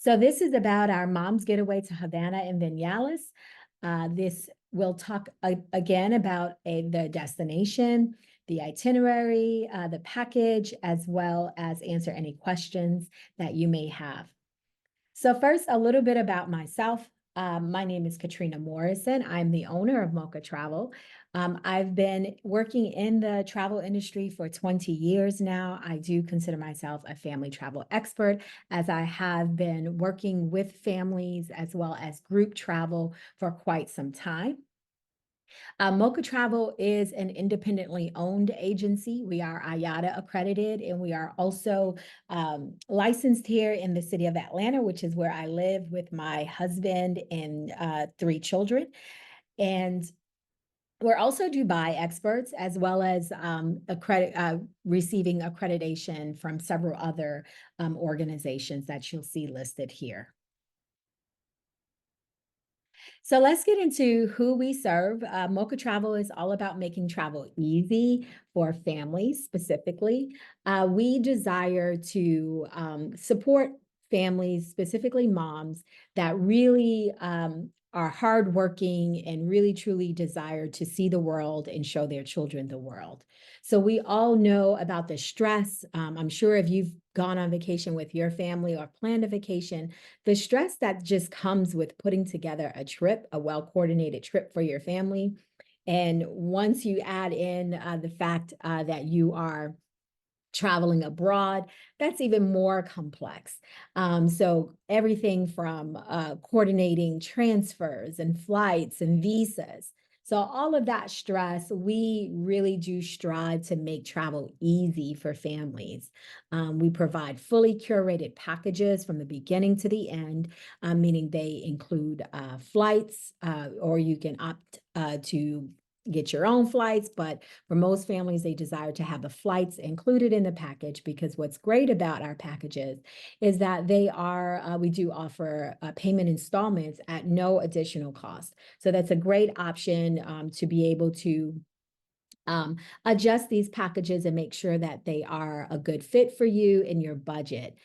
So this is about our mom's getaway to Havana and Vinales. This will talk again about the destination, the itinerary, the package, as well as answer any questions that you may have. So first, a little bit about myself. My name is Katrina Morrison. I'm the owner of Mocha Travel. I've been working in the travel industry for 20 years now. I do consider myself a family travel expert, as I have been working with families as well as group travel for quite some time. Mocha Travel is an independently owned agency. We are IATA accredited, and we are also licensed here in the city of Atlanta, which is where I live with my husband and 3 children. And we're also Dubai experts, as well as receiving accreditation from several other organizations that you'll see listed here. So let's get into who we serve. Mocha Travel is all about making travel easy for families specifically. We desire to support families, specifically moms, that really are hardworking and really truly desire to see the world and show their children the world. So we all know about the stress. I'm sure if you've gone on vacation with your family or planned a vacation, the stress that just comes with putting together a trip, a well-coordinated trip for your family. And once you add in the fact that you are traveling abroad, that's even more complex. So everything from coordinating transfers and flights and visas. So all of that stress, we really do strive to make travel easy for families. We provide fully curated packages from the beginning to the end, meaning they include flights, or you can opt to get your own flights, but for most families, they desire to have the flights included in the package, because what's great about our packages is that we do offer payment installments at no additional cost. So that's a great option to be able to adjust these packages and make sure that they are a good fit for you in your budget.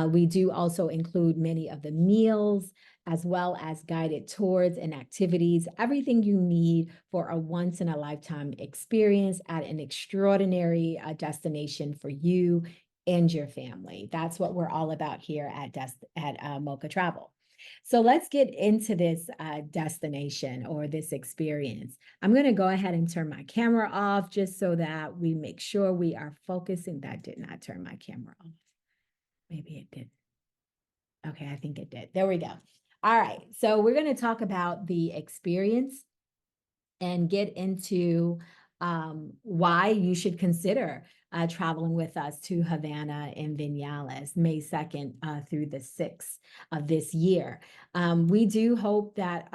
We do also include many of the meals, as well as guided tours and activities, everything you need for a once-in-a-lifetime experience at an extraordinary destination for you and your family. That's what we're all about here at Mocha Travel. So let's get into this destination or this experience. I'm going to go ahead and turn my camera off just so that we make sure we are focusing. That did not turn my camera off. Maybe it did. Okay, I think it did. There we go. All right, so we're going to talk about the experience and get into why you should consider traveling with us to Havana and Vinales, May 2nd through the 6th of this year. We do hope that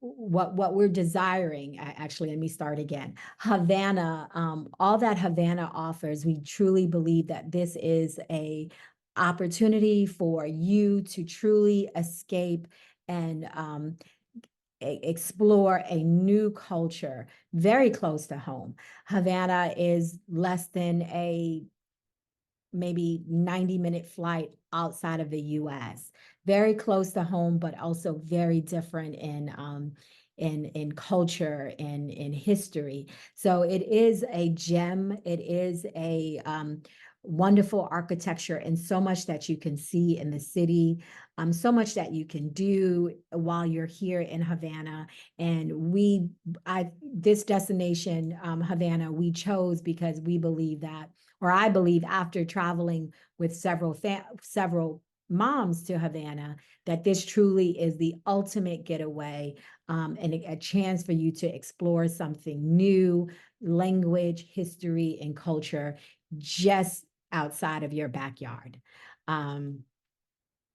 what we're desiring, actually, let me start again. Havana, all that Havana offers, we truly believe that this is a opportunity for you to truly escape and explore a new culture very close to home. Havana is less than a maybe 90-minute flight outside of the US. Very close to home, but also very different in culture and in history. So it is a gem. It is a wonderful architecture, and so much that you can see in the city, so much that you can do while you're here in Havana. And this destination, Havana, we chose because we believe that, or I believe after traveling with several moms to Havana, that this truly is the ultimate getaway, and a chance for you to explore something new, language, history, and culture, just outside of your backyard.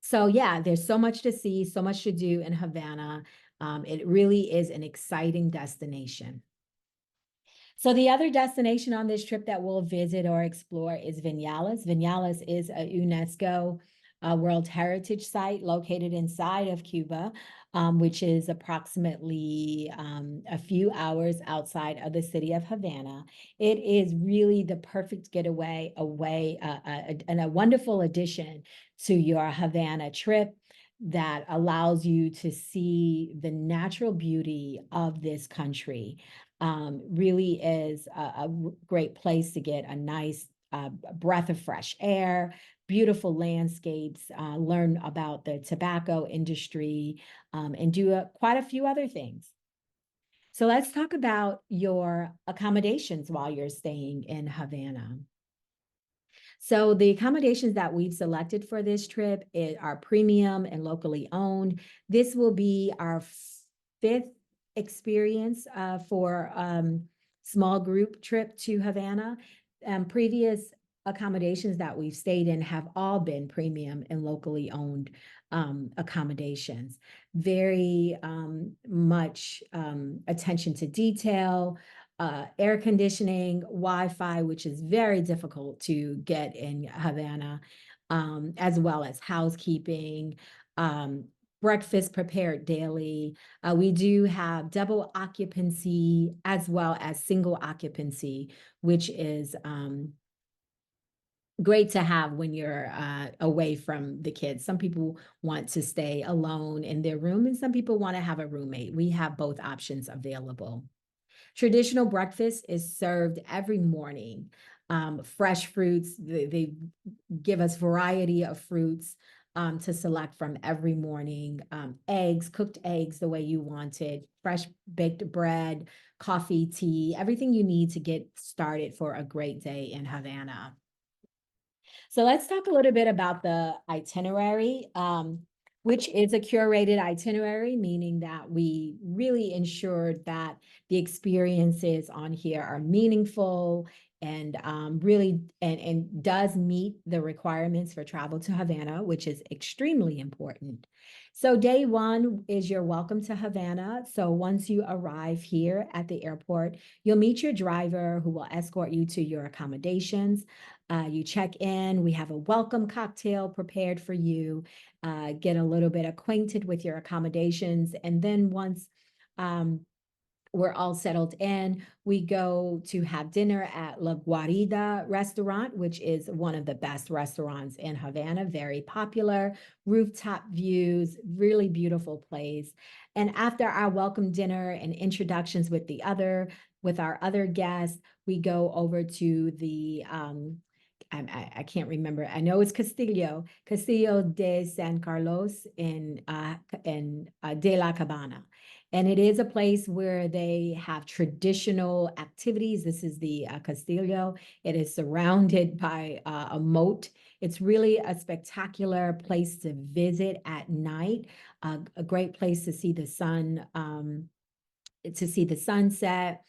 So yeah, there's so much to see, so much to do in Havana. It really is an exciting destination. So the other destination on this trip that we'll visit or explore is Vinales. Vinales is a UNESCO a World Heritage Site located inside of Cuba, which is approximately a few hours outside of the city of Havana. It is really the perfect getaway away and a wonderful addition to your Havana trip that allows you to see the natural beauty of this country. Really is a great place to get a nice breath of fresh air, beautiful landscapes, learn about the tobacco industry, and do quite a few other things. So let's talk about your accommodations while you're staying in Havana. So the accommodations that we've selected for this trip are premium and locally owned. This will be our fifth experience for small group trip to Havana. Previous accommodations that we've stayed in have all been premium and locally owned accommodations. Very much attention to detail, air conditioning, Wi-Fi, which is very difficult to get in Havana, as well as housekeeping, breakfast prepared daily. We do have double occupancy as well as single occupancy, which is great to have when you're away from the kids. Some people want to stay alone in their room, and some people want to have a roommate. We have both options available. Traditional breakfast is served every morning. Fresh fruits, they give us variety of fruits to select from every morning. Eggs, cooked eggs the way you wanted, fresh baked bread, coffee, tea, everything you need to get started for a great day in Havana. So let's talk a little bit about the itinerary, which is a curated itinerary, meaning that we really ensured that the experiences on here are meaningful and really and does meet the requirements for travel to Havana, which is extremely important. So day one is your welcome to Havana. So once you arrive here at the airport, you'll meet your driver who will escort you to your accommodations. You check in, we have a welcome cocktail prepared for you, get a little bit acquainted with your accommodations. And then once we're all settled in, we go to have dinner at La Guarida restaurant, which is one of the best restaurants in Havana, very popular, rooftop views, really beautiful place. And after our welcome dinner and introductions with our other guests, we go over to the I can't remember. I know it's Castillo de San Carlos in De la Cabana. And it is a place where they have traditional activities. This is the Castillo. It is surrounded by a moat. It's really a spectacular place to visit at night, a great place to see the sun, to see the sunset,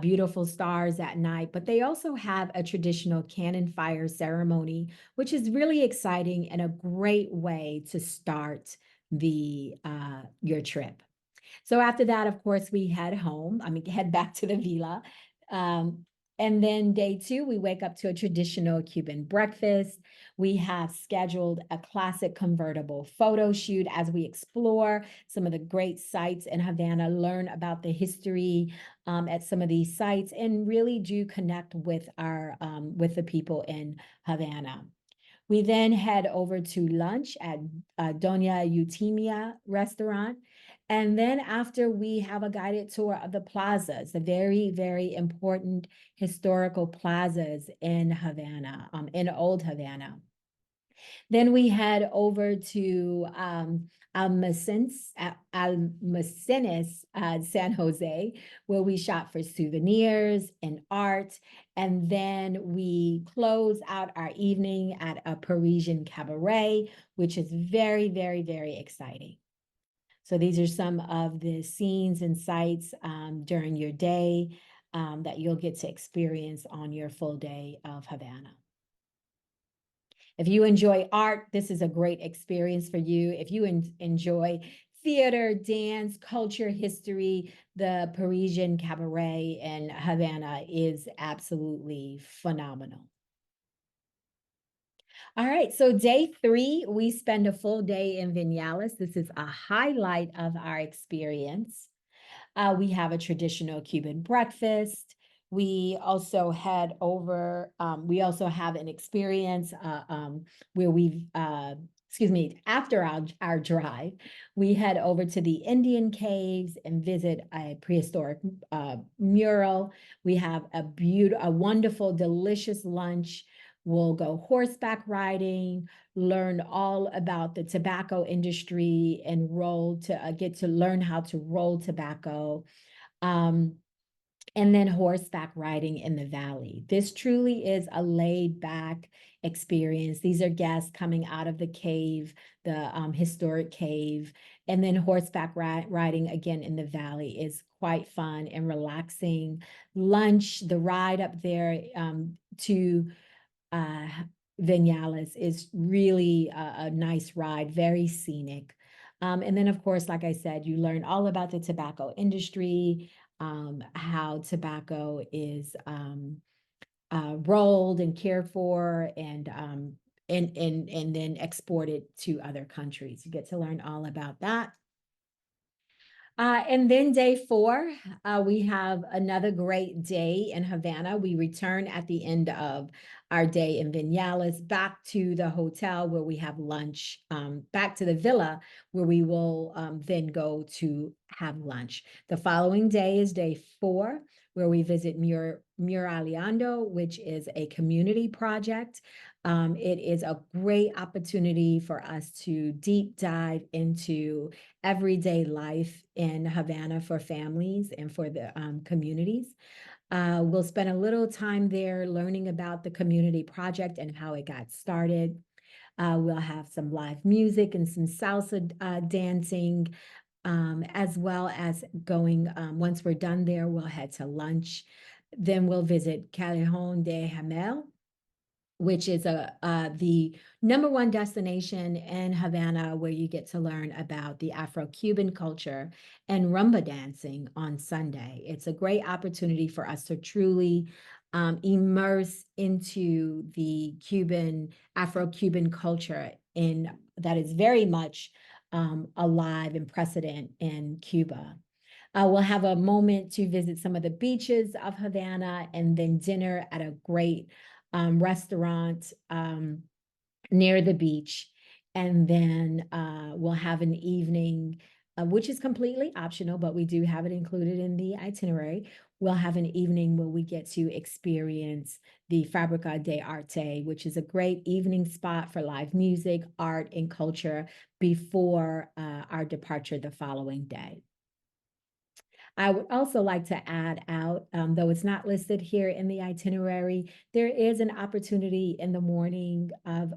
beautiful stars at night. But they also have a traditional cannon fire ceremony, which is really exciting and a great way to start the your trip. So after that, of course, we head home. Head back to the villa. Um, and then day two, we wake up to a traditional Cuban breakfast. We have scheduled a classic convertible photo shoot as we explore some of the great sites in Havana, learn about the history at some of these sites, and really do connect with with the people in Havana. We then head over to lunch at Doña Eutimia restaurant. And then after we have a guided tour of the plazas, the very, very important historical plazas in Havana, in Old Havana. Then we head over to Almacenes, San Jose, where we shop for souvenirs and art. And then we close out our evening at a Parisian cabaret, which is very, very, very exciting. So these are some of the scenes and sights during your day that you'll get to experience on your full day of Havana. If you enjoy art, this is a great experience for you. If you enjoy theater, dance, culture, history, the Parisian Cabaret in Havana is absolutely phenomenal. All right, so day 3, we spend a full day in Vinales. This is a highlight of our experience. We have a traditional Cuban breakfast. We also head over, we also have an experience where excuse me, after our drive, we head over to the Indian caves and visit a prehistoric mural. We have a wonderful, delicious lunch. We'll go horseback riding, learn all about the tobacco industry, and get to learn how to roll tobacco. Um, and then horseback riding in the valley. This truly is a laid back experience. These are guests coming out of the cave, the historic cave, and then horseback riding again in the valley is quite fun and relaxing. Lunch, the ride up there to uh, Vinales is really a nice ride, very scenic. And then, of course, like I said, you learn all about the tobacco industry, how tobacco is rolled and cared for, and then exported to other countries. You get to learn all about that. And then day 4, we have another great day in Havana. We return at the end of our day in Vinales back to the hotel where we have lunch, back to the villa where we will then go to have lunch. The following day is day 4, where we visit Muraleando, which is a community project. It is a great opportunity for us to deep dive into everyday life in Havana for families and for the communities. We'll spend a little time there learning about the community project and how it got started. We'll have some live music and some salsa dancing, as well as going, once we're done there, we'll head to lunch. Then we'll visit Callejón de Hamel, which is the #1 destination in Havana, where you get to learn about the Afro-Cuban culture and rumba dancing on Sunday. It's a great opportunity for us to truly immerse into the Afro-Cuban culture that is very much alive and present in Cuba. We'll have a moment to visit some of the beaches of Havana, and then dinner at a great restaurant near the beach. And then we'll have an evening, which is completely optional, but we do have it included in the itinerary. We'll have an evening where we get to experience the Fabrica de Arte, which is a great evening spot for live music, art, and culture before our departure the following day. I would also like to add out, though it's not listed here in the itinerary, there is an opportunity in the morning of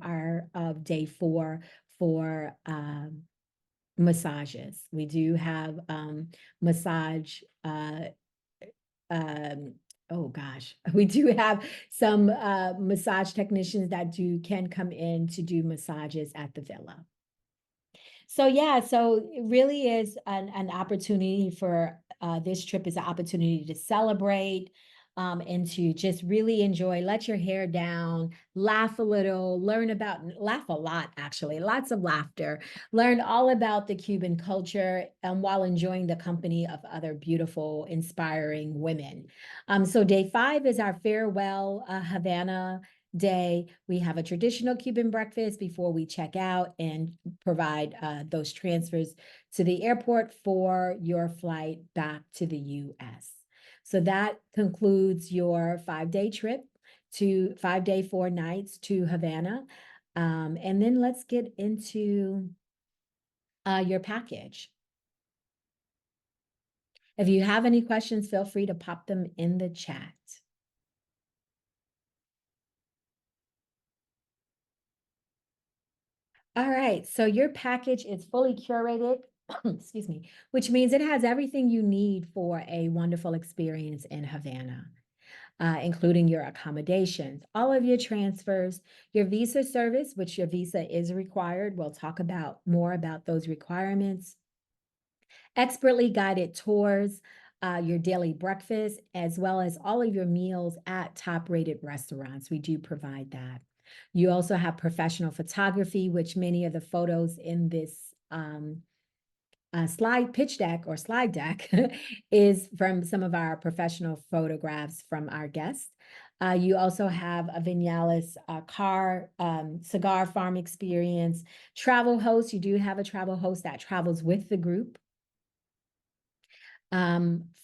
day 4 for massages. We do have massage. Oh gosh, we do have some massage technicians that can come in to do massages at the villa. So yeah, so it really is an opportunity for this trip is an opportunity to celebrate and to just really enjoy, let your hair down, laugh a little, laugh a lot, actually, lots of laughter, learn all about the Cuban culture while enjoying the company of other beautiful, inspiring women. So day 5 is our farewell Havana day. We have a traditional Cuban breakfast before we check out and provide those transfers to the airport for your flight back to the US. So that concludes your 5-day trip 5 day, 4 nights to Havana. And then let's get into your package. If you have any questions, feel free to pop them in the chat. All right, so your package is fully curated, excuse me, which means it has everything you need for a wonderful experience in Havana, including your accommodations, all of your transfers, your visa service, which your visa is required. We'll talk about more about those requirements, expertly guided tours, your daily breakfast, as well as all of your meals at top-rated restaurants. We do provide that. You also have professional photography, which many of the photos in this slide pitch deck or slide deck is from some of our professional photographs from our guests. You also have a Vinales car, cigar farm experience, travel host. You do have a travel host that travels with the group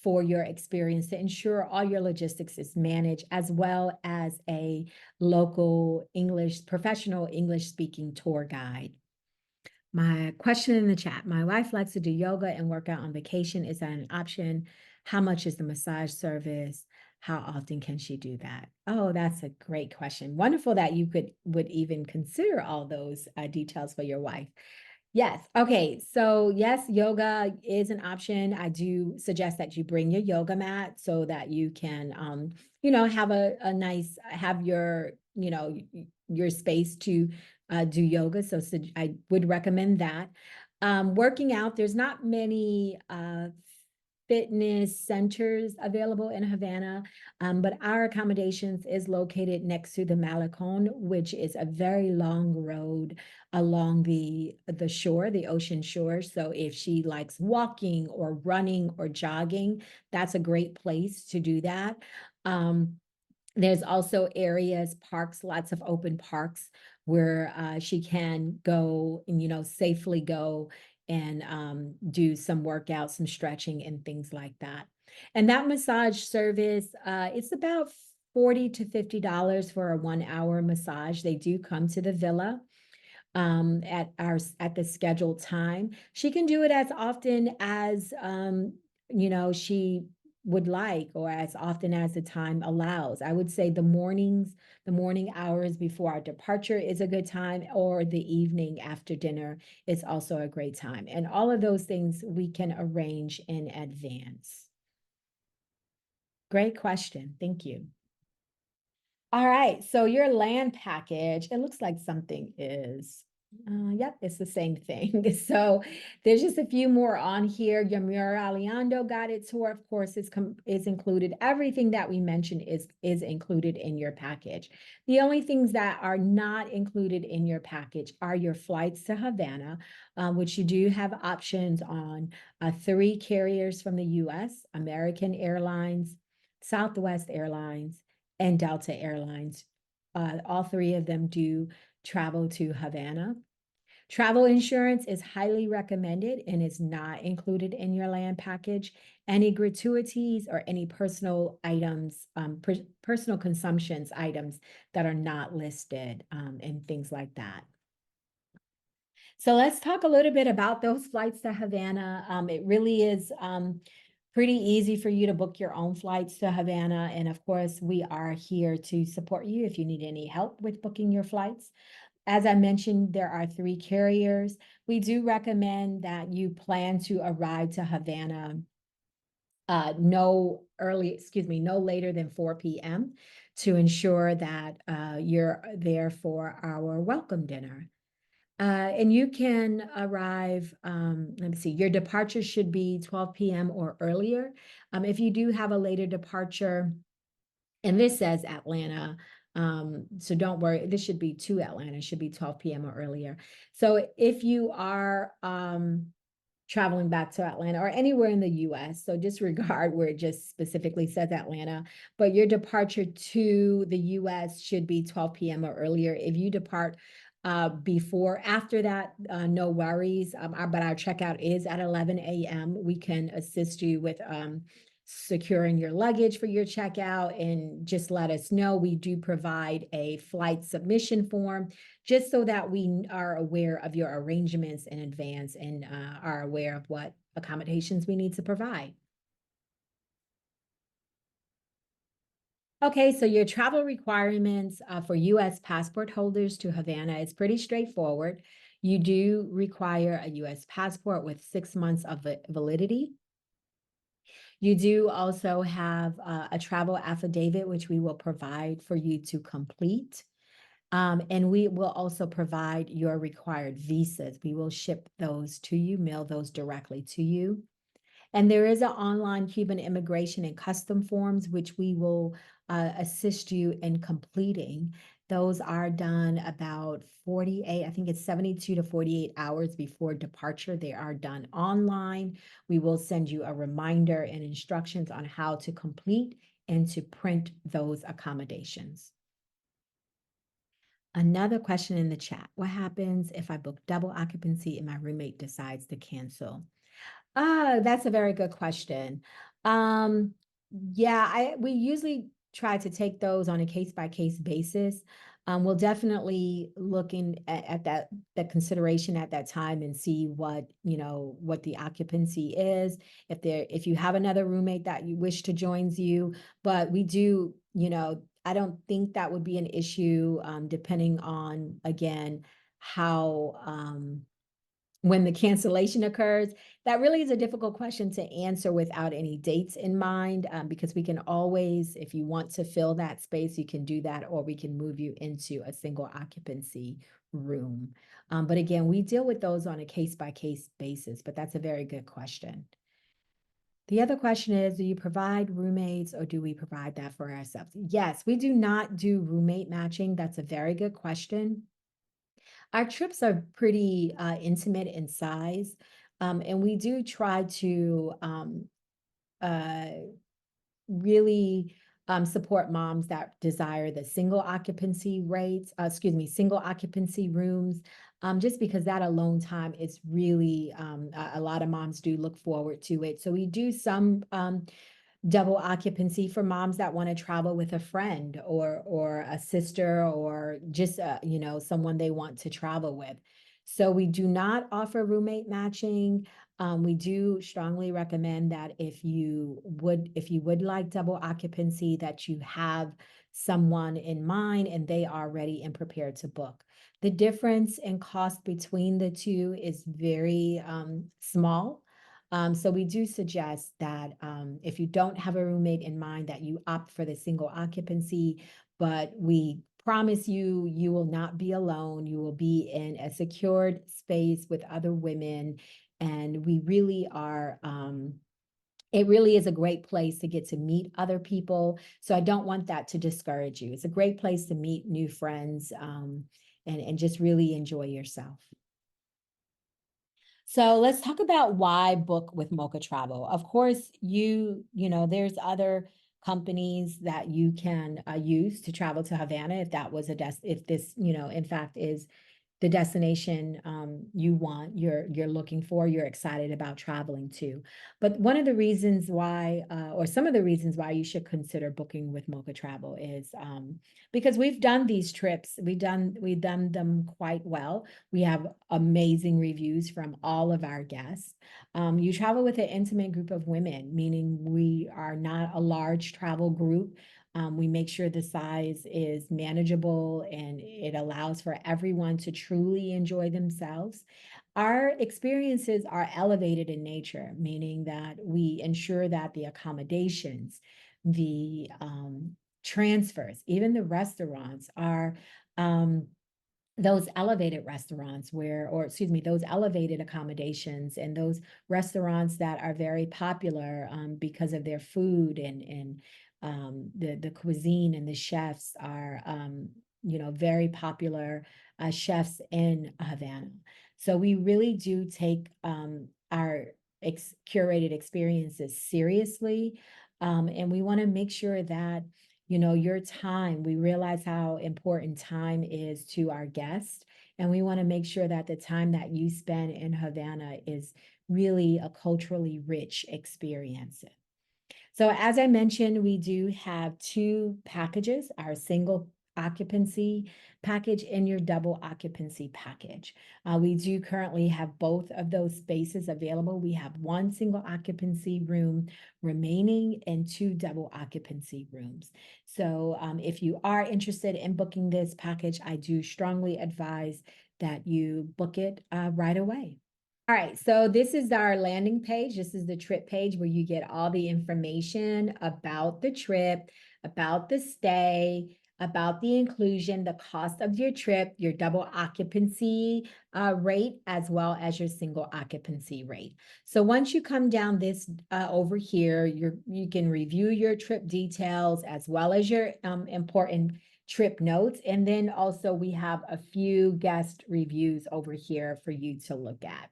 for your experience to ensure all your logistics is managed, as well as a local English, professional English speaking tour guide. My question in the chat, my wife likes to do yoga and work out on vacation. Is that an option? How much is the massage service? How often can she do that? Oh, that's a great question. Wonderful that you would even consider all those details for your wife. Yes. Okay. So yes, yoga is an option. I do suggest that you bring your yoga mat so that you can, have a nice, have your, your space to do yoga. So I would recommend that. Working out, there's not many fitness centers available in Havana, but our accommodations is located next to the Malecon, which is a very long road along the shore, the ocean shore. So if she likes walking or running or jogging, that's a great place to do that. There's also areas, parks, lots of open parks where she can go and, safely go and do some workouts, some stretching and things like that. And that massage service, it's about $40 to $50 for a 1 hour massage. They do come to the villa at the scheduled time. She can do it as often as she would like, or as often as the time allows. I would say the morning hours before our departure is a good time, or the evening after dinner is also a great time. And all of those things we can arrange in advance. Great question. Thank you. All right, so your land package, it looks like something is, yep, it's the same thing. So there's just a few more on here. Your Muraleando guided tour, of course, is included. Everything that we mentioned is included in your package. The only things that are not included in your package are your flights to Havana, which you do have options on 3 carriers from the US, American Airlines, Southwest Airlines, and Delta Airlines. All 3 of them do travel to Havana. Travel insurance is highly recommended and is not included in your land package. Any gratuities or any personal items, personal consumptions items that are not listed, and things like that. So let's talk a little bit about those flights to Havana. It really is pretty easy for you to book your own flights to Havana. And of course, we are here to support you if you need any help with booking your flights. As I mentioned, there are 3 carriers. We do recommend that you plan to arrive to Havana no later than 4 p.m. to ensure that you're there for our welcome dinner. And you can arrive, let me see, your departure should be 12 p.m. or earlier. If you do have a later departure, and this says Atlanta, so don't worry, this should be to Atlanta, it should be 12 p.m. or earlier. So if you are traveling back to Atlanta or anywhere in the US, so disregard where it just specifically says Atlanta, but your departure to the US should be 12 p.m. or earlier. If you depart after that, no worries. But our checkout is at 11 a.m. We can assist you with securing your luggage for your checkout, and just let us know. We do provide a flight submission form just so that we are aware of your arrangements in advance and are aware of what accommodations we need to provide. Okay, so your travel requirements for US passport holders to Havana is pretty straightforward. You do require a US passport with 6 months of validity. You do also have a travel affidavit, which we will provide for you to complete. And we will also provide your required visas. We will ship those to you, mail those directly to you. And there is an online Cuban immigration and custom forms, which we will assist you in completing. Those are done about 48, I think it's 72 to 48 hours before departure. They are done online. We will send you a reminder and instructions on how to complete and to print those accommodations. Another question in the chat: what happens if I book double occupancy and my roommate decides to cancel? That's a very good question. Um, yeah, we usually try to take those on a case by case basis. We'll definitely looking at that consideration at that time and see what, what the occupancy is. If you have another roommate that you wish to joins you, but we do, I don't think that would be an issue, depending on, again, how, when the cancellation occurs. That really is a difficult question to answer without any dates in mind, because we can always, if you want to fill that space, you can do that, or we can move you into a single occupancy room. But again, we deal with those on a case by case basis, but that's a very good question. The other question is, do you provide roommates or do we provide that for ourselves? Yes, we do not do roommate matching. That's a very good question. Our trips are pretty intimate in size, and we do try to uh, really support moms that desire the single occupancy rates, single occupancy rooms, just because that alone time is really, a lot of moms do look forward to it. So we do some double occupancy for moms that want to travel with a friend or a sister, or just someone they want to travel with. So we do not offer roommate matching. We do strongly recommend that if you would like double occupancy, that you have someone in mind and they are ready and prepared to book. The difference in cost between the two is very small. So we do suggest that, if you don't have a roommate in mind, that you opt for the single occupancy, but we promise you, you will not be alone. You will be in a secured space with other women. And we really are, it really is a great place to get to meet other people. So I don't want that to discourage you. It's a great place to meet new friends, and just really enjoy yourself. So let's talk about why book with Mocha Travel. Of course, there's other companies that you can use to travel to Havana if that was if this, in fact is the destination you want, you're looking for, you're excited about traveling to. But one of the reasons why, or some of the reasons why you should consider booking with Mocha Travel is because we've done these trips, we've done them quite well. We have amazing reviews from all of our guests. You travel with an intimate group of women, meaning we are not a large travel group. We make sure the size is manageable and it allows for everyone to truly enjoy themselves. Our experiences are elevated in nature, meaning that we ensure that the accommodations, the transfers, even the restaurants are those elevated restaurants those elevated accommodations, and those restaurants that are very popular because of their food, and the cuisine, and the chefs are very popular chefs in Havana. So we really do take our curated experiences seriously, and we want to make sure that your time, we realize how important time is to our guests. And we want to make sure that the time that you spend in Havana is really a culturally rich experience. So as I mentioned, we do have two packages, our single occupancy package and your double occupancy package. We do currently have both of those spaces available. We have one single occupancy room remaining and two double occupancy rooms. So if you are interested in booking this package, I do strongly advise that you book it right away. All right, so this is our landing page. This is the trip page where you get all the information about the trip, about the stay, about the inclusion, the cost of your trip, your double occupancy rate, as well as your single occupancy rate. So once you come down this over here, you can review your trip details as well as your important trip notes. And then also we have a few guest reviews over here for you to look at.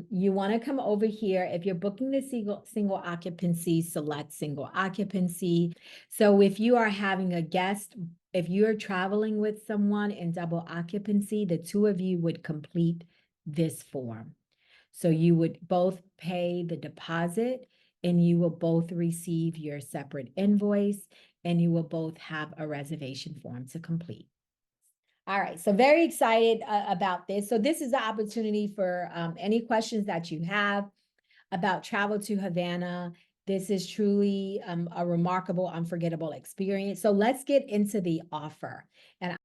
You want to come over here. If you're booking the single occupancy, select single occupancy. So if you are having a guest, if you're traveling with someone in double occupancy, the two of you would complete this form. So you would both pay the deposit and you will both receive your separate invoice and you will both have a reservation form to complete. All right, so very excited about this. So this is the opportunity for any questions that you have about travel to Havana. This is truly a remarkable, unforgettable experience. So let's get into the offer. And